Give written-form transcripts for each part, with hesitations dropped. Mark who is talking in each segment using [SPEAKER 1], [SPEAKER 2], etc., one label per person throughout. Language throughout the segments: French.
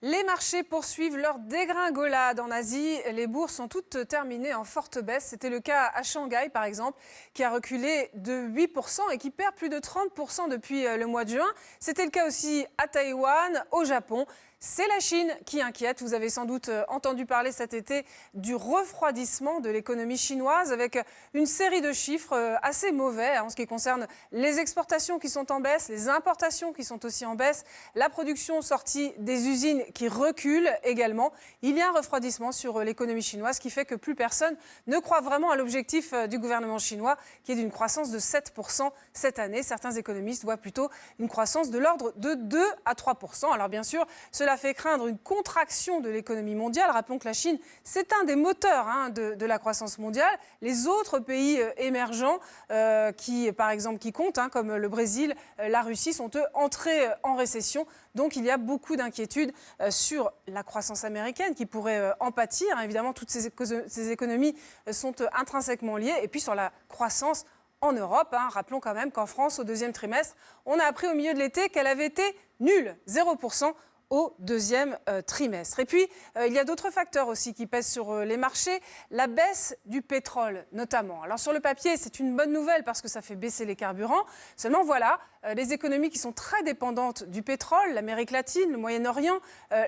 [SPEAKER 1] Les marchés poursuivent leur dégringolade en Asie. Les bourses sont toutes terminées en forte baisse. C'était le cas à Shanghai, par exemple, qui a reculé de 8% et qui perd plus de 30% depuis le mois de juin. C'était le cas aussi à Taïwan, au Japon. C'est la Chine qui inquiète. Vous avez sans doute entendu parler cet été du refroidissement de l'économie chinoise avec une série de chiffres assez mauvais en ce qui concerne les exportations qui sont en baisse, les importations qui sont aussi en baisse, la production sortie des usines qui recule également. Il y a un refroidissement sur l'économie chinoise qui fait que plus personne ne croit vraiment à l'objectif du gouvernement chinois qui est d'une croissance de 7% cette année. Certains économistes voient plutôt une croissance de l'ordre de 2 à 3%. Alors bien sûr, cela fait craindre une contraction de l'économie mondiale. Rappelons que la Chine, c'est un des moteurs de la croissance mondiale. Les autres pays émergents, par exemple, qui comptent, comme le Brésil, la Russie, sont eux entrés en récession. Donc il y a beaucoup d'inquiétudes sur la croissance américaine qui pourrait en pâtir. Évidemment, toutes ces économies sont intrinsèquement liées. Et puis sur la croissance en Europe, rappelons quand même qu'en France, au deuxième trimestre, on a appris au milieu de l'été qu'elle avait été nulle, 0% au deuxième trimestre. Et puis, il y a d'autres facteurs aussi qui pèsent sur les marchés. La baisse du pétrole, notamment. Alors, sur le papier, c'est une bonne nouvelle parce que ça fait baisser les carburants. Seulement, voilà, les économies qui sont très dépendantes du pétrole, l'Amérique latine, le Moyen-Orient,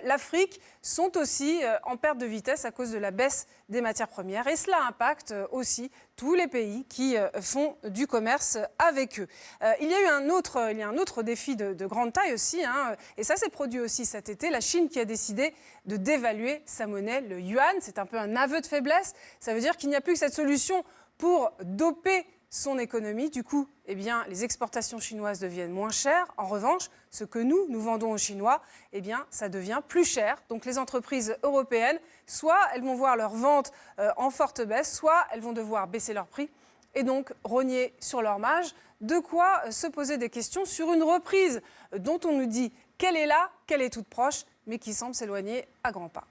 [SPEAKER 1] l'Afrique, sont aussi en perte de vitesse à cause de la baisse des matières premières. Et cela impacte aussi tous les pays qui font du commerce avec eux. Il y a un autre défi de grande taille aussi, et ça s'est produit aussi cet été. La Chine qui a décidé de dévaluer sa monnaie, le yuan. C'est un peu un aveu de faiblesse. Ça veut dire qu'il n'y a plus que cette solution pour doper son économie. Du coup, les exportations chinoises deviennent moins chères. En revanche, ce que nous vendons aux Chinois, ça devient plus cher. Donc les entreprises européennes, soit elles vont voir leurs ventes en forte baisse, soit elles vont devoir baisser leurs prix et donc rogner sur leur marge. De quoi se poser des questions sur une reprise dont on nous dit qu'elle est là, qu'elle est toute proche, mais qui semble s'éloigner à grands pas.